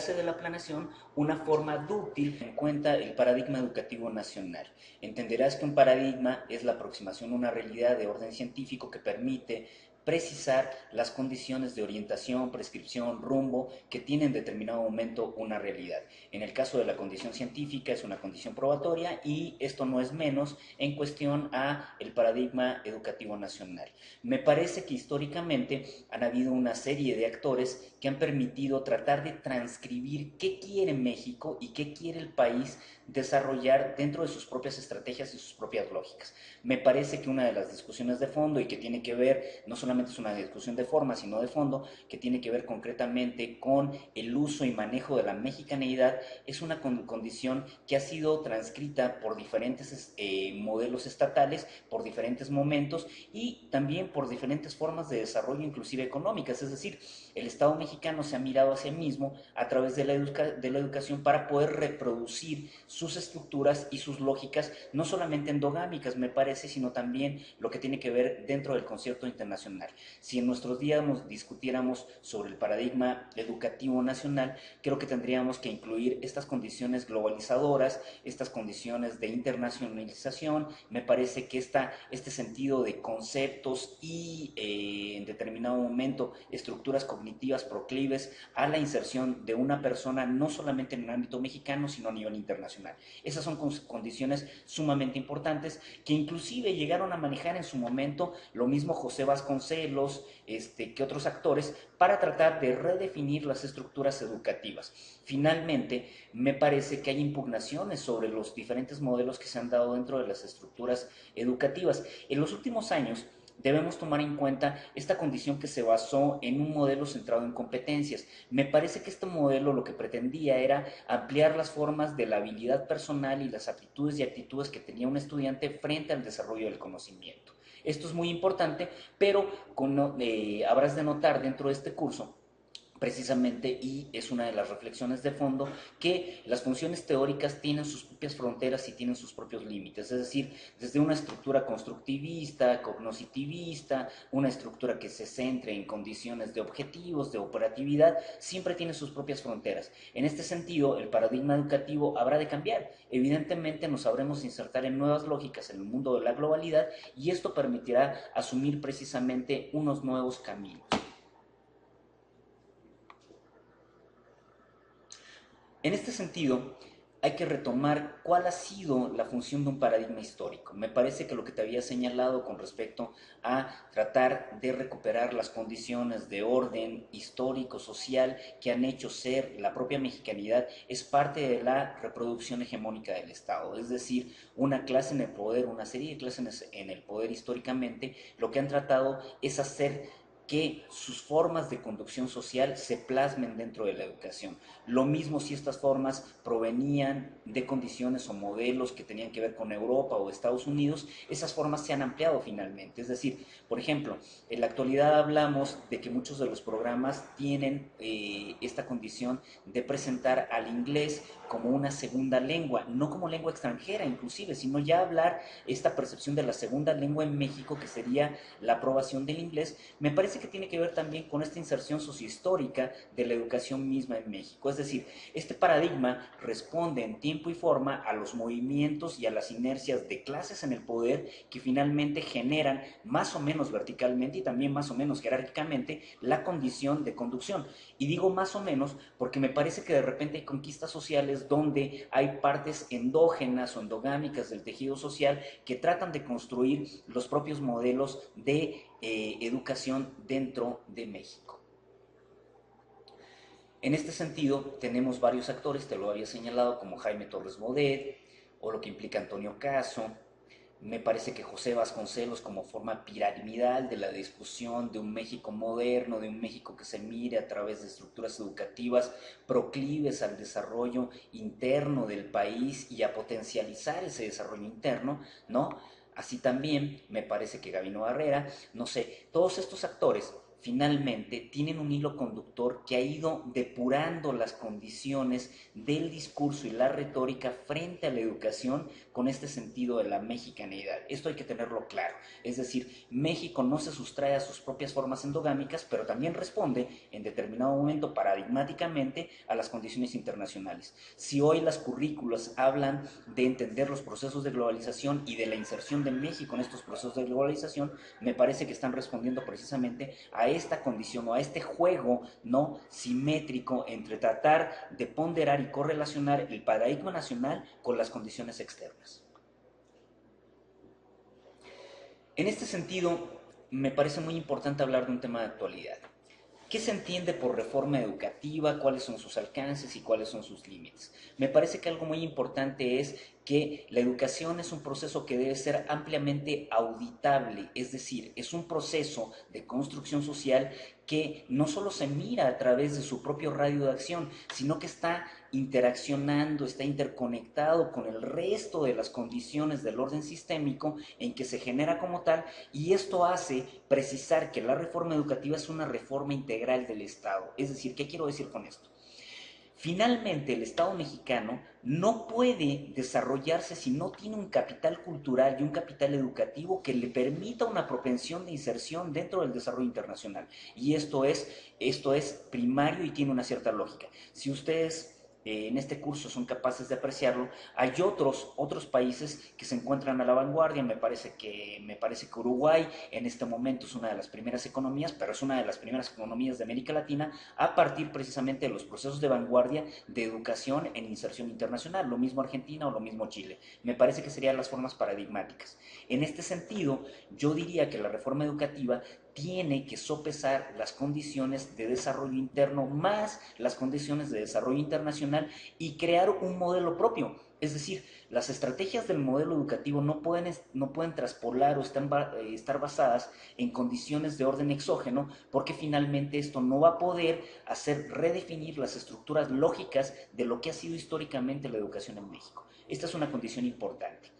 hace de la planeación una forma dúctil en cuenta el paradigma educativo nacional. Entenderás que un paradigma es la aproximación a una realidad de orden científico que permite precisar las condiciones de orientación, prescripción, rumbo que tiene en determinado momento una realidad. En el caso de la condición científica es una condición probatoria y esto no es menos en cuestión a el paradigma educativo nacional. Me parece que históricamente han habido una serie de actores que han permitido tratar de transcribir qué quiere México y qué quiere el país desarrollar dentro de sus propias estrategias y sus propias lógicas. Me parece que una de las discusiones de fondo y que tiene que ver, no solamente es una discusión de forma, sino de fondo, que tiene que ver concretamente con el uso y manejo de la mexicaneidad, es una condición que ha sido transcrita por diferentes modelos estatales, por diferentes momentos y también por diferentes formas de desarrollo, inclusive económicas. Es decir, el Estado mexicano se ha mirado a sí mismo a través de la educación para poder reproducir sus estructuras y sus lógicas, no solamente endogámicas, me parece, sino también lo que tiene que ver dentro del concierto internacional. Si en nuestros días discutiéramos sobre el paradigma educativo nacional, creo que tendríamos que incluir estas condiciones globalizadoras, estas condiciones de internacionalización. Me parece que este sentido de conceptos y en determinado momento estructuras cognitivas proclives a la inserción de una persona no solamente en el ámbito mexicano, sino a nivel internacional. Esas son condiciones sumamente importantes que inclusive llegaron a manejar en su momento lo mismo José Vasconcelos que otros actores para tratar de redefinir las estructuras educativas. Finalmente, me parece que hay impugnaciones sobre los diferentes modelos que se han dado dentro de las estructuras educativas. En los últimos años, debemos tomar en cuenta esta condición que se basó en un modelo centrado en competencias. Me parece que este modelo lo que pretendía era ampliar las formas de la habilidad personal y las aptitudes y actitudes que tenía un estudiante frente al desarrollo del conocimiento. Esto es muy importante, pero habrás de notar dentro de este curso precisamente, y es una de las reflexiones de fondo, que las funciones teóricas tienen sus propias fronteras y tienen sus propios límites, es decir, desde una estructura constructivista, cognoscitivista, una estructura que se centre en condiciones de objetivos, de operatividad, siempre tiene sus propias fronteras. En este sentido, el paradigma educativo habrá de cambiar. Evidentemente nos sabremos insertar en nuevas lógicas en el mundo de la globalidad y esto permitirá asumir precisamente unos nuevos caminos. En este sentido, hay que retomar cuál ha sido la función de un paradigma histórico. Me parece que lo que te había señalado con respecto a tratar de recuperar las condiciones de orden histórico, social, que han hecho ser la propia mexicanidad, es parte de la reproducción hegemónica del Estado. Es decir, una clase en el poder, una serie de clases en el poder históricamente, lo que han tratado es hacer que sus formas de conducción social se plasmen dentro de la educación. Lo mismo si estas formas provenían de condiciones o modelos que tenían que ver con Europa o Estados Unidos, esas formas se han ampliado finalmente. Es decir, por ejemplo, en la actualidad hablamos de que muchos de los programas tienen esta condición de presentar al inglés como una segunda lengua, no como lengua extranjera inclusive, sino ya hablar esta percepción de la segunda lengua en México, que sería la aprobación del inglés. Me parece que tiene que ver también con esta inserción sociohistórica de la educación misma en México. Es decir, este paradigma responde en tiempo y forma a los movimientos y a las inercias de clases en el poder que finalmente generan más o menos verticalmente y también más o menos jerárquicamente la condición de conducción. Y digo más o menos porque me parece que de repente hay conquistas sociales donde hay partes endógenas o endogámicas del tejido social que tratan de construir los propios modelos de educación dentro de México. En este sentido, tenemos varios actores, te lo había señalado, como Jaime Torres Bodet, o lo que implica Antonio Caso. Me parece que José Vasconcelos, como forma piramidal de la discusión de un México moderno, de un México que se mire a través de estructuras educativas proclives al desarrollo interno del país y a potencializar ese desarrollo interno, ¿no? Así también me parece que Gabino Barrera, no sé, todos estos actores finalmente tienen un hilo conductor que ha ido depurando las condiciones del discurso y la retórica frente a la educación con este sentido de la mexicanidad. Esto hay que tenerlo claro. Es decir, México no se sustrae a sus propias formas endogámicas, pero también responde en determinado momento paradigmáticamente a las condiciones internacionales. Si hoy las currículas hablan de entender los procesos de globalización y de la inserción de México en estos procesos de globalización, me parece que están respondiendo precisamente a esta condición o a este juego no simétrico entre tratar de ponderar y correlacionar el paradigma nacional con las condiciones externas. En este sentido, me parece muy importante hablar de un tema de actualidad. ¿Qué se entiende por reforma educativa? ¿Cuáles son sus alcances y cuáles son sus límites? Me parece que algo muy importante es que la educación es un proceso que debe ser ampliamente auditable, es decir, es un proceso de construcción social que no solo se mira a través de su propio radio de acción, sino que está interaccionando, está interconectado con el resto de las condiciones del orden sistémico en que se genera como tal, y esto hace precisar que la reforma educativa es una reforma integral del Estado. Es decir, ¿qué quiero decir con esto? Finalmente, el Estado mexicano no puede desarrollarse si no tiene un capital cultural y un capital educativo que le permita una propensión de inserción dentro del desarrollo internacional. Y esto es primario y tiene una cierta lógica. Si ustedes en este curso son capaces de apreciarlo, hay otros países que se encuentran a la vanguardia. Me parece que Uruguay en este momento es una de las primeras economías, pero es una de las primeras economías de América Latina a partir precisamente de los procesos de vanguardia de educación en inserción internacional. Lo mismo Argentina o lo mismo Chile. Me parece que serían las formas paradigmáticas. En este sentido, yo diría que la reforma educativa tiene que sopesar las condiciones de desarrollo interno más las condiciones de desarrollo internacional y crear un modelo propio. Es decir, las estrategias del modelo educativo no pueden traspolar o estar basadas en condiciones de orden exógeno, porque finalmente esto no va a poder hacer redefinir las estructuras lógicas de lo que ha sido históricamente la educación en México. Esta es una condición importante.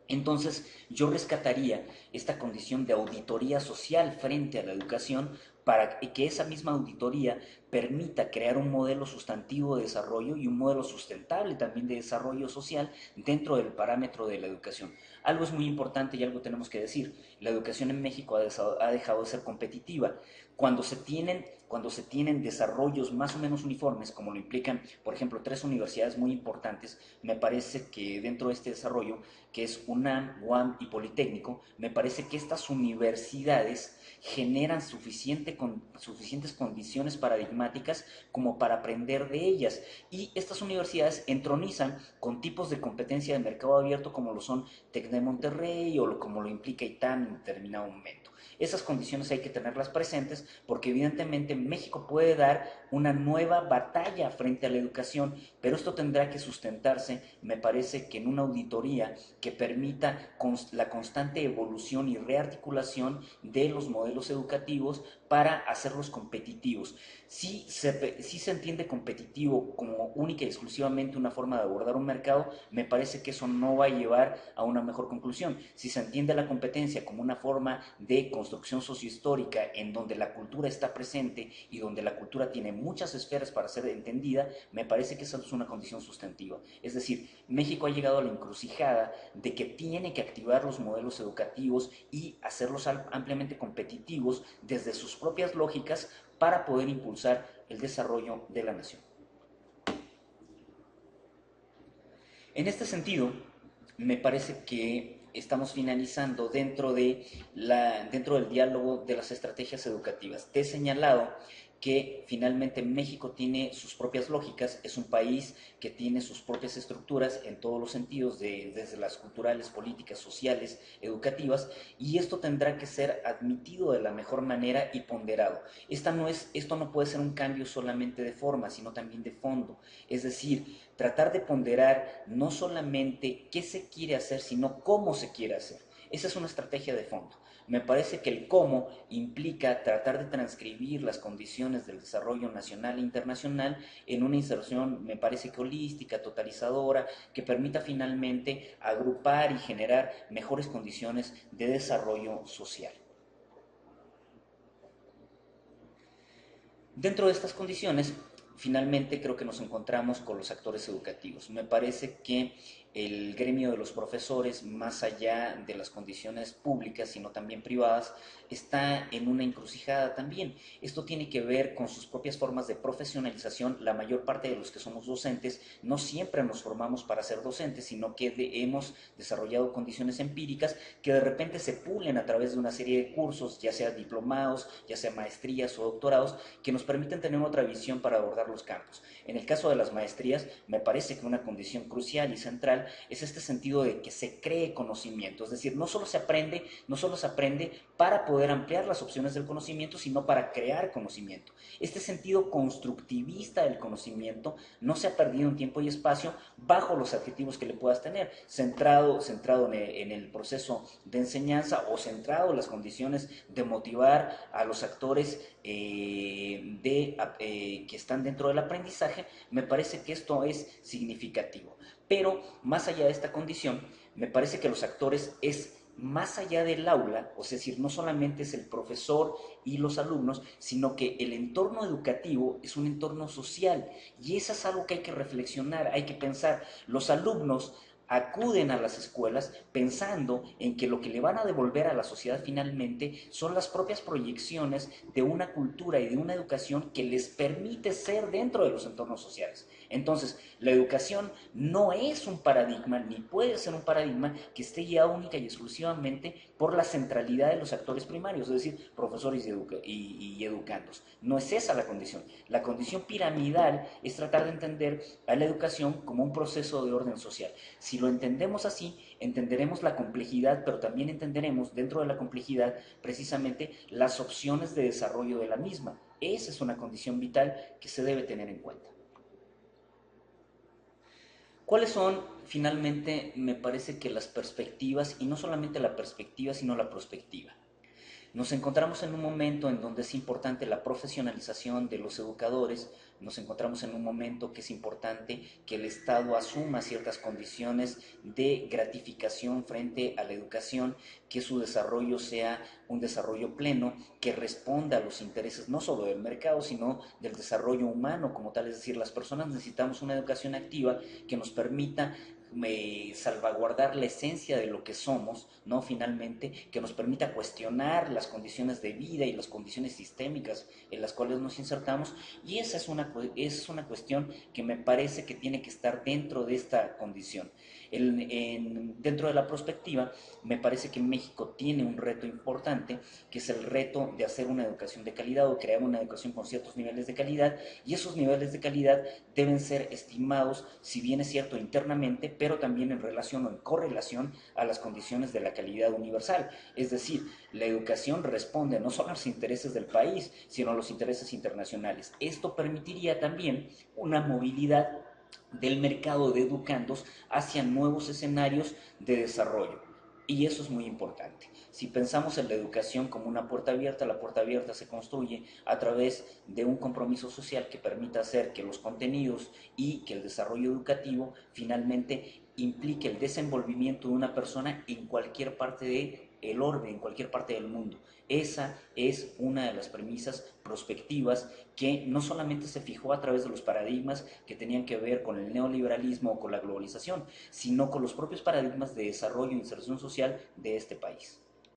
Entonces, yo rescataría esta condición de auditoría social frente a la educación para que esa misma auditoría permita crear un modelo sustantivo de desarrollo y un modelo sustentable también de desarrollo social dentro del parámetro de la educación. Algo es muy importante y algo tenemos que decir. La educación en México ha dejado de ser competitiva. Cuando se tienen desarrollos más o menos uniformes, como lo implican, por ejemplo, tres universidades muy importantes, me parece que dentro de este desarrollo, que es UNAM, UAM y Politécnico, me parece que estas universidades generan suficientes condiciones paradigmáticas como para aprender de ellas. Y estas universidades entronizan con tipos de competencia de mercado abierto como lo son TEC de Monterrey o como lo implica ITAM en determinado momento. Esas condiciones hay que tenerlas presentes porque evidentemente México puede dar una nueva batalla frente a la educación, pero esto tendrá que sustentarse, me parece, que en una auditoría que permita la constante evolución y rearticulación de los modelos educativos para hacerlos competitivos. Si se entiende competitivo como única y exclusivamente una forma de abordar un mercado, me parece que eso no va a llevar a una mejor conclusión. Si se entiende la competencia como una forma de construcción sociohistórica en donde la cultura está presente y donde la cultura tiene muchas esferas para ser entendida, me parece que esa es una condición sustantiva. Es decir, México ha llegado a la encrucijada de que tiene que activar los modelos educativos y hacerlos ampliamente competitivos desde sus propias lógicas para poder impulsar el desarrollo de la nación. En este sentido, me parece que estamos finalizando dentro del diálogo de las estrategias educativas. Te he señalado que finalmente México tiene sus propias lógicas, es un país que tiene sus propias estructuras en todos los sentidos, desde las culturales, políticas, sociales, educativas, y esto tendrá que ser admitido de la mejor manera y ponderado. Esto no puede ser un cambio solamente de forma, sino también de fondo. Es decir, tratar de ponderar no solamente qué se quiere hacer, sino cómo se quiere hacer. Esa es una estrategia de fondo. Me parece que el cómo implica tratar de transcribir las condiciones del desarrollo nacional e internacional en una inserción, me parece que holística, totalizadora, que permita finalmente agrupar y generar mejores condiciones de desarrollo social. Dentro de estas condiciones, finalmente creo que nos encontramos con los actores educativos. Me parece que el gremio de los profesores, más allá de las condiciones públicas, sino también privadas, está en una encrucijada también. Esto tiene que ver con sus propias formas de profesionalización. La mayor parte de los que somos docentes no siempre nos formamos para ser docentes, sino que hemos desarrollado condiciones empíricas que de repente se pulen a través de una serie de cursos, ya sea diplomados, ya sea maestrías o doctorados, que nos permiten tener otra visión para abordar los campos. En el caso de las maestrías, me parece que una condición crucial y central es este sentido de que se cree conocimiento, es decir, no solo se aprende para poder ampliar las opciones del conocimiento, sino para crear conocimiento. Este sentido constructivista del conocimiento no se ha perdido en tiempo y espacio bajo los adjetivos que le puedas tener, centrado en el proceso de enseñanza o centrado en las condiciones de motivar a los actores que están dentro del aprendizaje. Me parece que esto es significativo. Pero más allá de esta condición, me parece que los actores es más allá del aula, es decir, no solamente es el profesor y los alumnos, sino que el entorno educativo es un entorno social y eso es algo que hay que reflexionar, hay que pensar. Los alumnos acuden a las escuelas pensando en que lo que le van a devolver a la sociedad finalmente son las propias proyecciones de una cultura y de una educación que les permite ser dentro de los entornos sociales. Entonces, la educación no es un paradigma, ni puede ser un paradigma que esté guiado única y exclusivamente por la centralidad de los actores primarios, es decir, profesores y educandos. No es esa la condición. La condición piramidal es tratar de entender a la educación como un proceso de orden social. Si lo entendemos así, entenderemos la complejidad, pero también entenderemos dentro de la complejidad precisamente las opciones de desarrollo de la misma. Esa es una condición vital que se debe tener en cuenta. ¿Cuáles son finalmente, me parece que las perspectivas, y no solamente la perspectiva, sino la prospectiva? Nos encontramos en un momento en donde es importante la profesionalización de los educadores, nos encontramos en un momento que es importante que el Estado asuma ciertas condiciones de gratificación frente a la educación, que su desarrollo sea un desarrollo pleno, que responda a los intereses no solo del mercado, sino del desarrollo humano como tal, es decir, las personas necesitamos una educación activa que nos permita salvaguardar la esencia de lo que somos, ¿no? Finalmente, que nos permita cuestionar las condiciones de vida y las condiciones sistémicas en las cuales nos insertamos, y esa es una cuestión que me parece que tiene que estar dentro de esta condición. Dentro de la perspectiva, me parece que México tiene un reto importante, que es el reto de hacer una educación de calidad o crear una educación con ciertos niveles de calidad, y esos niveles de calidad deben ser estimados, si bien es cierto, internamente, pero también en relación o en correlación a las condiciones de la calidad universal. Es decir, la educación responde no solo a los intereses del país, sino a los intereses internacionales. Esto permitiría también una movilidad del mercado de educandos hacia nuevos escenarios de desarrollo. Y eso es muy importante. Si pensamos en la educación como una puerta abierta, la puerta abierta se construye a través de un compromiso social que permita hacer que los contenidos y que el desarrollo educativo finalmente implique el desenvolvimiento de una persona en cualquier parte del orbe, en cualquier parte del mundo. Esa es una de las premisas prospectivas que no solamente se fijó a través de los paradigmas que tenían que ver con el neoliberalismo o con la globalización, sino con los propios paradigmas de desarrollo e inserción social de este país.